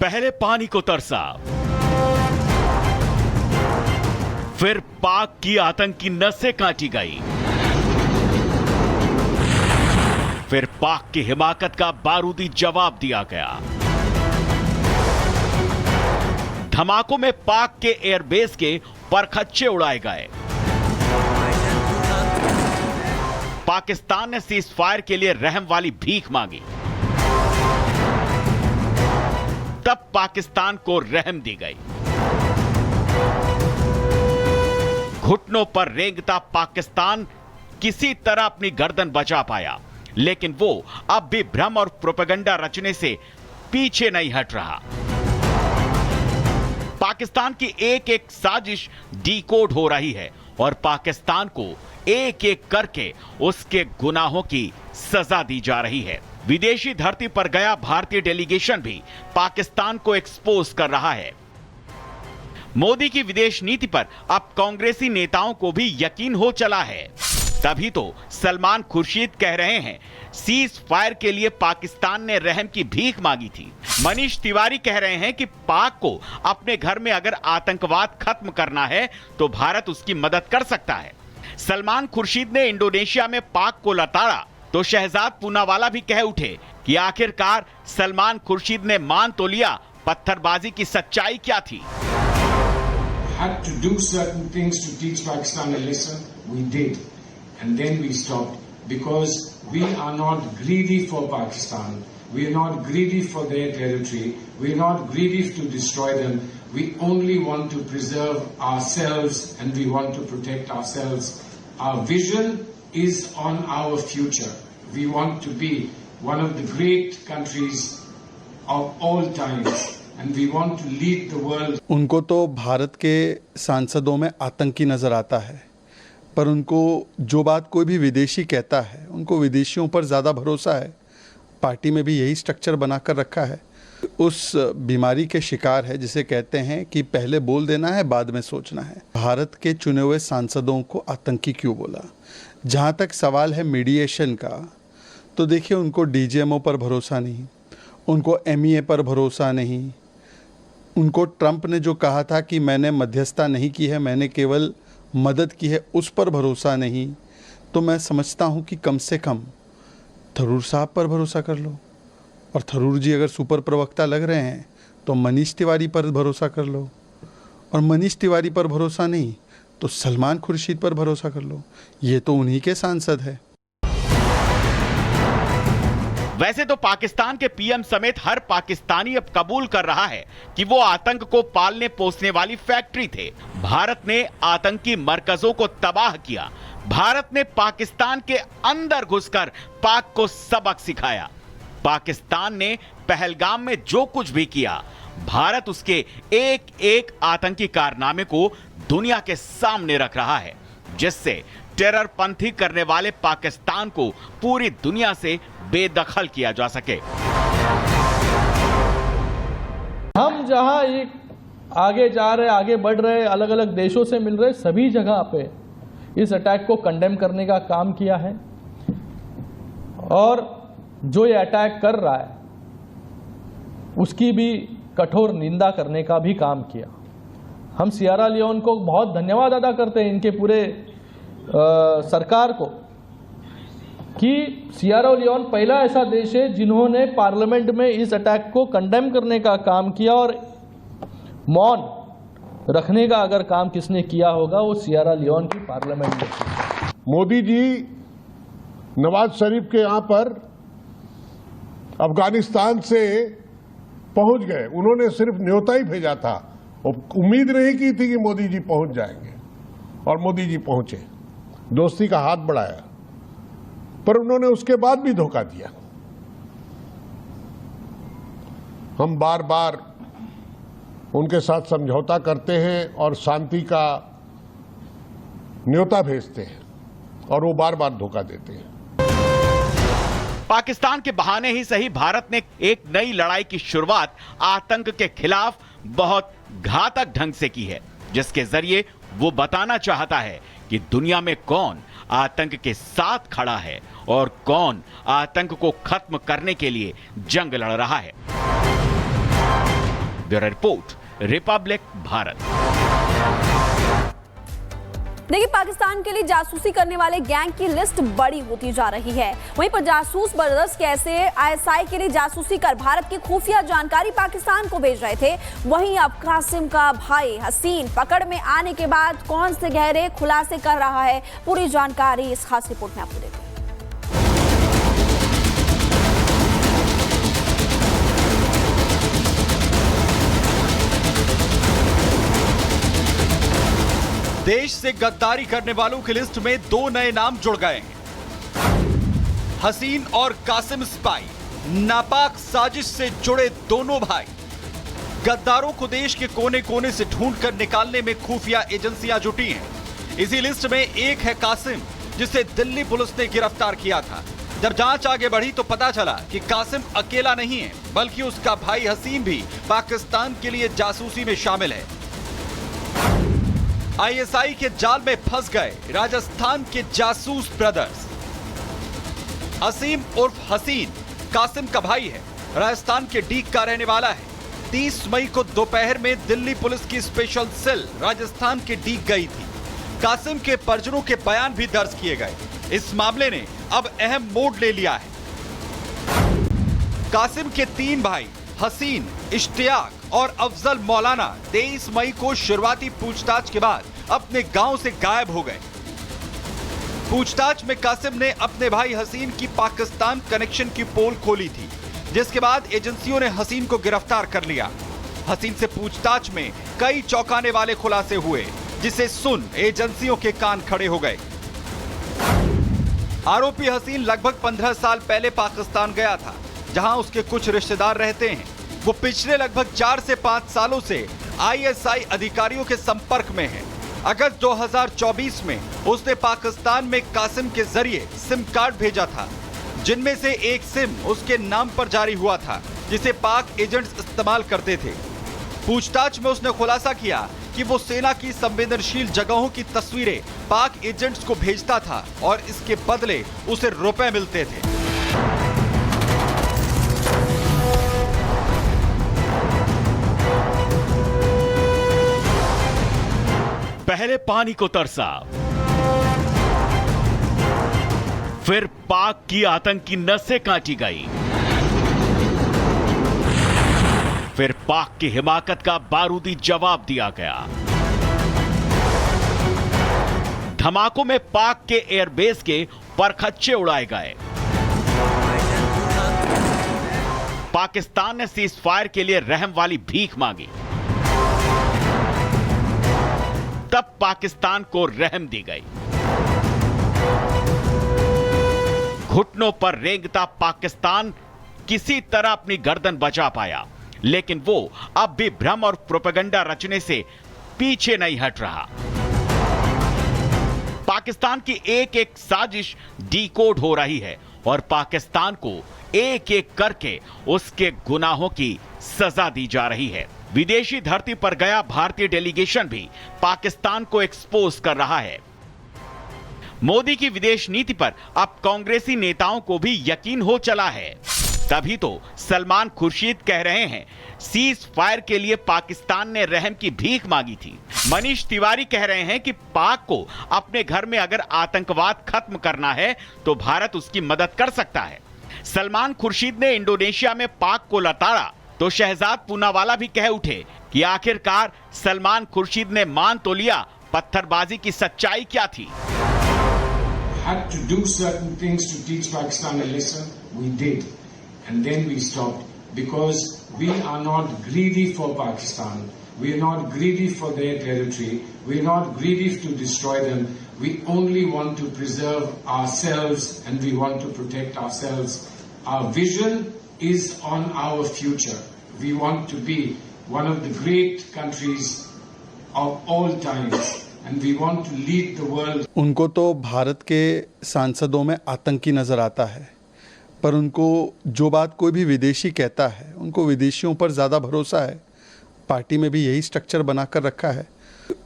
पहले पानी को तरसा, फिर पाक की आतंकी नसें काटी गई, फिर पाक की हिमाकत का बारूदी जवाब दिया गया। धमाकों में पाक के एयरबेस के परखच्चे उड़ाए गए। पाकिस्तान ने सीज फायर के लिए रहम वाली भीख मांगी, तब पाकिस्तान को रहम दी गई। घुटनों पर रेंगता पाकिस्तान किसी तरह अपनी गर्दन बचा पाया, लेकिन वो अब भी भ्रम और प्रोपेगेंडा रचने से पीछे नहीं हट रहा। पाकिस्तान की एक एक साजिश डीकोड हो रही है और पाकिस्तान को एक एक करके उसके गुनाहों की सजा दी जा रही है। विदेशी धरती पर गया भारतीय डेलीगेशन भी पाकिस्तान को एक्सपोज कर रहा है। मोदी की विदेश नीति पर अब कांग्रेसी नेताओं को भी यकीन हो चला है। तभी तो सलमान खुर्शीद कह रहे हैं सीज फायर के लिए पाकिस्तान ने रहम की भीख मांगी थी। मनीष तिवारी कह रहे हैं कि पाक को अपने घर में अगर आतंकवाद खत्म करना है तो भारत उसकी मदद कर सकता है। सलमान खुर्शीद ने इंडोनेशिया में पाक को लताड़ा तो शहजाद पूनावाला भी कह उठे कि आखिरकार सलमान खुर्शीद ने मान तो लिया, पत्थरबाजी की सच्चाई क्या थी। Had to do certain things to teach Pakistan a lesson. We did, and then we stopped because we are not greedy for Pakistan. We are not greedy for their territory. We are not greedy to destroy them. We only want to preserve ourselves and we want to protect ourselves. Our vision is on our future. We want to be one of the great countries of all times. And we want to lead the world. उनको तो भारत के सांसदों में आतंकी नजर आता है, पर उनको जो बात कोई भी विदेशी कहता है उनको विदेशियों पर ज़्यादा भरोसा है। पार्टी में भी यही स्ट्रक्चर बनाकर रखा है। उस बीमारी के शिकार है जिसे कहते हैं कि पहले बोल देना है बाद में सोचना है। भारत के चुने हुए सांसदों को आतंकी क्यों बोला? जहाँ तक सवाल है मीडिएशन का, तो देखिए उनको डीजीएमओ पर भरोसा नहीं, उनको एमईए पर भरोसा नहीं, उनको ट्रंप ने जो कहा था कि मैंने मध्यस्थता नहीं की है, मैंने केवल मदद की है, उस पर भरोसा नहीं। तो मैं समझता हूं कि कम से कम थरूर साहब पर भरोसा कर लो, और थरूर जी अगर सुपर प्रवक्ता लग रहे हैं तो मनीष तिवारी पर भरोसा कर लो, और मनीष तिवारी पर भरोसा नहीं तो सलमान खुर्शीद पर भरोसा कर लो। ये तो उन्हीं के सांसद है। वैसे तो पाकिस्तान के पीएम समेत हर पाकिस्तानी अब कबूल कर रहा है कि वो आतंक को पालने पोसने वाली फैक्ट्री थे। भारत ने आतंकी मरकजों को तबाह किया। भारत ने पाकिस्तान के अंदर घुसकर पाक को सबक सिखाया। पाकिस्तान ने पहलगाम में जो कुछ भी किया, भारत उसके एक एक आतंकी कारनामे को दुनिया के सामने रख रहा है, जिससे टेरर पंथी करने वाले पाकिस्तान को पूरी दुनिया से बेदखल किया जा सके। हम जहां एक आगे जा रहे, आगे बढ़ रहे, अलग अलग देशों से मिल रहे, सभी जगह पे इस अटैक को कंडेम करने का काम किया है, और जो ये अटैक कर रहा है उसकी भी कठोर निंदा करने का भी काम किया। हम सियरा लियोन को बहुत धन्यवाद अदा करते हैं, इनके पूरे सरकार को, कि सियरा लियोन पहला ऐसा देश है जिन्होंने पार्लियामेंट में इस अटैक को कंडेम करने का काम किया, और मौन रखने का अगर काम किसने किया होगा वो सियरा लियोन की पार्लियामेंट में। मोदी जी नवाज शरीफ के यहाँ पर अफगानिस्तान से पहुंच गए। उन्होंने सिर्फ न्योता ही भेजा था, उम्मीद नहीं की थी कि मोदी जी पहुंच जाएंगे, और मोदी जी पहुंचे, दोस्ती का हाथ बढ़ाया, पर उन्होंने उसके बाद भी धोखा दिया। हम बार बार उनके साथ समझौता करते हैं और शांति का न्योता भेजते हैं, और वो बार बार धोखा देते हैं। पाकिस्तान के बहाने ही सही भारत ने एक नई लड़ाई की शुरुआत आतंक के खिलाफ बहुत घातक ढंग से की है, जिसके जरिए वो बताना चाहता है कि दुनिया में कौन आतंक के साथ खड़ा है और कौन आतंक को खत्म करने के लिए जंग लड़ रहा है। Bureau report, Republic Bharat. देखिए, पाकिस्तान के लिए जासूसी करने वाले गैंग की लिस्ट बड़ी होती जा रही है। वहीं पर जासूस ब्रदर्स कैसे आईएसआई के लिए जासूसी कर भारत की खुफिया जानकारी पाकिस्तान को भेज रहे थे, वहीं अब कासिम का भाई हसीन पकड़ में आने के बाद कौन से गहरे खुलासे कर रहा है, पूरी जानकारी इस खास रिपोर्ट में आपको देते हैं। देश से गद्दारी करने वालों की लिस्ट में 2 नए नाम जुड़ गए हैं। हसीन और कासिम स्पाई, नापाक साजिश से जुड़े दोनों भाई। गद्दारों को देश के कोने कोने से ढूंढकर निकालने में खुफिया एजेंसियां जुटी हैं। इसी लिस्ट में एक है कासिम, जिसे दिल्ली पुलिस ने गिरफ्तार किया था। जब जांच आगे बढ़ी तो पता चला कि कासिम अकेला नहीं है, बल्कि उसका भाई हसीन भी पाकिस्तान के लिए जासूसी में शामिल है। आईएसआई के जाल में फंस गए राजस्थान के जासूस ब्रदर्स। असीम उर्फ हसीन कासिम का भाई है, राजस्थान के डीग का रहने वाला है। 30 मई को दोपहर में दिल्ली पुलिस की स्पेशल सेल राजस्थान के डीग गई थी। कासिम के परिजनों के बयान भी दर्ज किए गए। इस मामले ने अब अहम मोड़ ले लिया है। कासिम के 3 भाई हसीन, इश्तियाक और अफजल मौलाना 23 मई को शुरुआती पूछताछ के बाद अपने गांव से गायब हो गए। पूछताछ में कासिम ने अपने भाई हसीन की पाकिस्तान कनेक्शन की पोल खोली थी, जिसके बाद एजेंसियों ने हसीन को गिरफ्तार कर लिया। हसीन से पूछताछ में कई चौंकाने वाले खुलासे हुए, जिसे सुन एजेंसियों के कान खड़े हो गए। आरोपी हसीन लगभग 15 साल पहले पाकिस्तान गया था, जहां उसके कुछ रिश्तेदार रहते हैं। वो पिछले लगभग 4 से 5 सालों से आईएसआई अधिकारियों के संपर्क में है। अगस्त 2024 में उसने पाकिस्तान में कासिम के जरिए सिम कार्ड भेजा था, जिनमें से एक सिम उसके नाम पर जारी हुआ था, जिसे पाक एजेंट्स इस्तेमाल करते थे। पूछताछ में उसने खुलासा किया कि वो सेना की संवेदनशील जगहों की तस्वीरें पाक एजेंट्स को भेजता था और इसके बदले उसे रुपए मिलते थे। पहले पानी को तरसा, फिर पाक की आतंकी नसें काटी गई, फिर पाक की हिमाकत का बारूदी जवाब दिया गया। धमाकों में पाक के एयरबेस के परखच्चे उड़ाए गए। पाकिस्तान ने सीज फायर के लिए रहम वाली भीख मांगी, तब पाकिस्तान को रहम दी गई। घुटनों पर रेंगता पाकिस्तान किसी तरह अपनी गर्दन बचा पाया, लेकिन वो अब भी भ्रम और प्रोपेगेंडा रचने से पीछे नहीं हट रहा। पाकिस्तान की एक एक साजिश डीकोड हो रही है और पाकिस्तान को एक एक करके उसके गुनाहों की सजा दी जा रही है। विदेशी धरती पर गया भारतीय डेलीगेशन भी पाकिस्तान को एक्सपोज कर रहा है। मोदी की विदेश नीति पर अब कांग्रेसी नेताओं को भी यकीन हो चला है। तभी तो सलमान खुर्शीद कह रहे हैं, सीज फायर के लिए पाकिस्तान ने रहम की भीख मांगी थी। मनीष तिवारी कह रहे हैं कि पाक को अपने घर में अगर आतंकवाद खत्म करना है तो भारत उसकी मदद कर सकता है। सलमान खुर्शीद ने इंडोनेशिया में पाक को लताड़ा तो शहजाद पूनावाला भी कह उठे कि आखिरकार सलमान खुर्शीद ने मान तो लिया, पत्थरबाजी की सच्चाई क्या थी। Had to do certain things to teach Pakistan a lesson. We did, and then we stopped because we are not greedy for Pakistan. We are not greedy for their territory. We are not greedy to destroy them. We only want to preserve ourselves and we want to protect ourselves. Our vision is on our future. We want to be one of the great countries of all times and we want to lead the world. उनको तो भारत के सांसदों में आतंकी नजर आता है, पर उनको जो बात कोई भी विदेशी कहता है उनको विदेशियों पर ज़्यादा भरोसा है। पार्टी में भी यही स्ट्रक्चर बनाकर रखा है।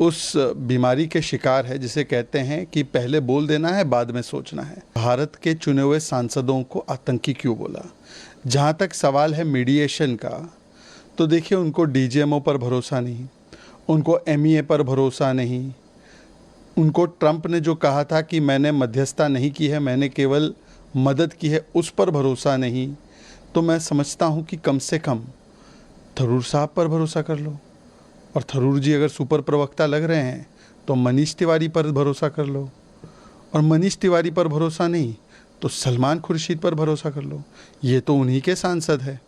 उस बीमारी के शिकार है जिसे कहते हैं कि पहले बोल देना है, बाद में सोचना है। भारत के चुने हुए सांसदों को आतंकी क्यों बोला? जहाँ तक सवाल है मीडिएशन का, तो देखिए उनको डीजीएमओ पर भरोसा नहीं, उनको एमईए पर भरोसा नहीं, उनको ट्रंप ने जो कहा था कि मैंने मध्यस्थता नहीं की है, मैंने केवल मदद की है, उस पर भरोसा नहीं। तो मैं समझता हूँ कि कम से कम थरूर साहब पर भरोसा कर लो, और थरूर जी अगर सुपर प्रवक्ता लग रहे हैं तो मनीष तिवारी पर भरोसा कर लो, और मनीष तिवारी पर भरोसा नहीं तो सलमान खुर्शीद पर भरोसा कर लो, ये तो उन्हीं के सांसद है।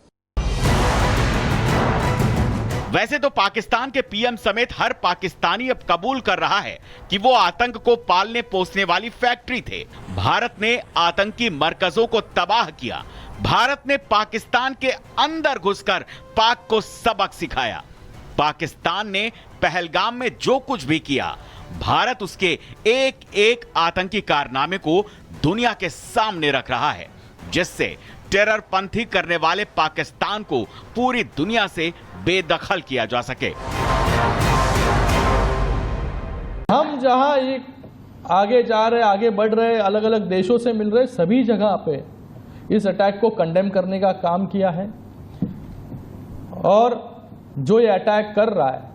वैसे तो पाकिस्तान के पीएम समेत हर पाकिस्तानी अब कबूल कर रहा है कि वो आतंक को पालने पोसने वाली फैक्ट्री थे। भारत ने आतंकी मरकजों को तबाह किया, भारत ने पाकिस्तान के अंदर घुसकर पाक को सबक सिखाया। पाकिस्तान ने पहलगाम में जो कुछ भी किया, भारत उसके एक एक आतंकी कारनामे को दुनिया के सामने रख रहा है, जिससे टेरर पंथी करने वाले पाकिस्तान को पूरी दुनिया से बेदखल किया जा सके। हम जहां एक आगे जा रहे, आगे बढ़ रहे, अलग अलग देशों से मिल रहे, सभी जगह पे इस अटैक को कंडेम करने का काम किया है, और जो ये अटैक कर रहा है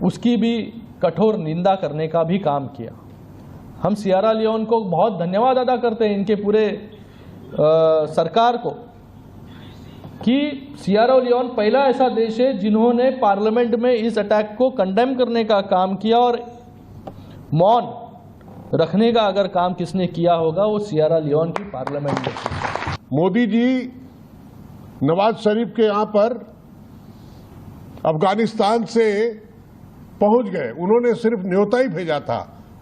उसकी भी कठोर निंदा करने का भी काम किया। हम सियरा लियोन को बहुत धन्यवाद अदा करते हैं, इनके पूरे सरकार को, कि सियरा लियोन पहला ऐसा देश है जिन्होंने पार्लियामेंट में इस अटैक को कंडेम करने का काम किया, और मौन रखने का अगर काम किसने किया होगा वो सियरा लियोन की पार्लियामेंट में थी। मोदी जी नवाज शरीफ के यहाँ पर अफगानिस्तान से पहुंच गए, उन्होंने सिर्फ न्योता ही भेजा था,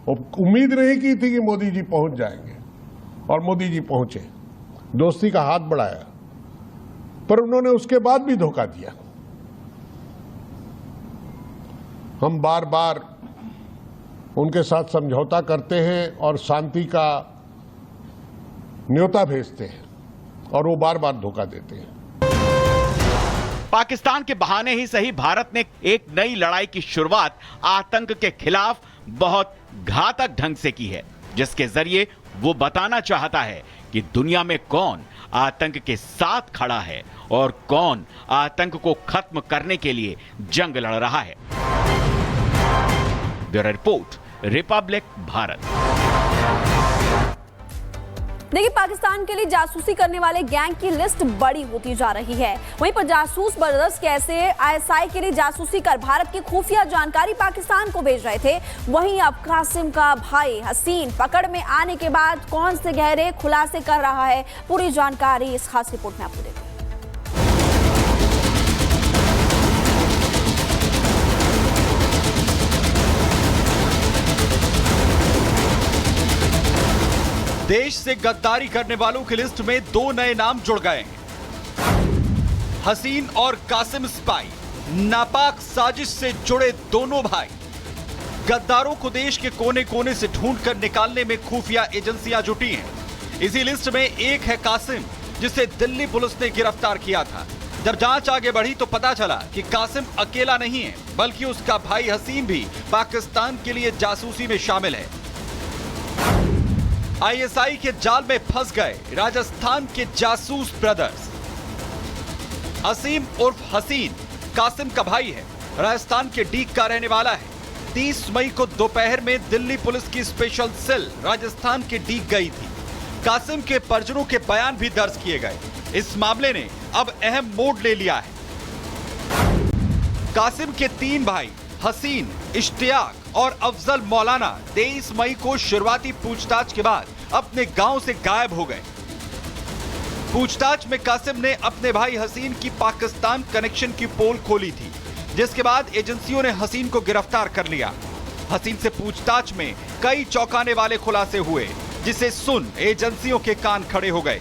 उम्मीद नहीं की थी कि मोदी जी पहुंच जाएंगे, और मोदी जी पहुंचे, दोस्ती का हाथ बढ़ाया, पर उन्होंने उसके बाद भी धोखा दिया। हम बार बार उनके साथ समझौता करते हैं और शांति का न्योता भेजते हैं, और वो बार बार धोखा देते हैं। पाकिस्तान के बहाने ही सही, भारत ने एक नई लड़ाई की शुरुआत आतंक के खिलाफ बहुत घातक ढंग से की है, जिसके जरिए वो बताना चाहता है कि दुनिया में कौन आतंक के साथ खड़ा है और कौन आतंक को खत्म करने के लिए जंग लड़ रहा है। Bureau report, Republic Bharat. देखिए, पाकिस्तान के लिए जासूसी करने वाले गैंग की लिस्ट बड़ी होती जा रही है। वहीं पर जासूस ब्रदर्स कैसे आईएसआई के लिए जासूसी कर भारत की खुफिया जानकारी पाकिस्तान को भेज रहे थे, वहीं अब कासिम का भाई हसीन पकड़ में आने के बाद कौन से गहरे खुलासे कर रहा है, पूरी जानकारी इस खास रिपोर्ट में आपको देंगे। देश से गद्दारी करने वालों की लिस्ट में दो नए नाम जुड़ गए हैं। हसीन और कासिम स्पाई, नापाक साजिश से जुड़े दोनों भाई। गद्दारों को देश के कोने कोने से ढूंढकर निकालने में खुफिया एजेंसियां जुटी हैं। इसी लिस्ट में एक है कासिम, जिसे दिल्ली पुलिस ने गिरफ्तार किया था। जब जांच आगे बढ़ी तो पता चला कि कासिम अकेला नहीं है, बल्कि उसका भाई हसीन भी पाकिस्तान के लिए जासूसी में शामिल है। आईएसआई के जाल में फंस गए राजस्थान के जासूस ब्रदर्स। असीम उर्फ हसीन कासिम का भाई है, राजस्थान के डीग का रहने वाला है। 30 मई को दोपहर में दिल्ली पुलिस की स्पेशल सेल राजस्थान के डीग गई थी। कासिम के परिजनों के बयान भी दर्ज किए गए। इस मामले ने अब अहम मोड़ ले लिया है। कासिम के 3 भाई हसीन, इश्तियाक और अफजल मौलाना 23 मई को शुरुआती पूछताछ के बाद अपने गांव से गायब हो गए। पूछताछ में कासिम ने अपने भाई हसीन की पाकिस्तान कनेक्शन की पोल खोली थी, जिसके बाद एजेंसियों ने हसीन को गिरफ्तार कर लिया। हसीन से पूछताछ में कई चौंकाने वाले खुलासे हुए, जिसे सुन एजेंसियों के कान खड़े हो गए।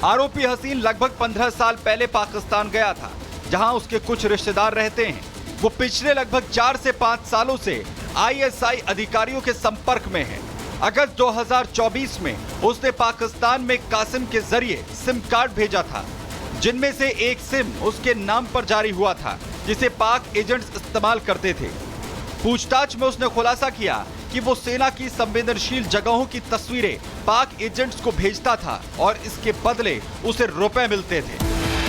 आरोपी हसीन लगभग 15 साल पहले पाकिस्तान गया था, जहां उसके कुछ रिश्तेदार रहते हैं। वो पिछले लगभग 4 से 5 सालों से आईएसआई अधिकारियों के संपर्क में है। अगस्त 2024 में उसने पाकिस्तान में कासिम के जरिए सिम कार्ड भेजा था, जिनमें से एक सिम उसके नाम पर जारी हुआ था, जिसे पाक एजेंट्स इस्तेमाल करते थे। पूछताछ में उसने खुलासा किया कि वो सेना की संवेदनशील जगहों की तस्वीरें पाक एजेंट्स को भेजता था और इसके बदले उसे रुपए मिलते थे।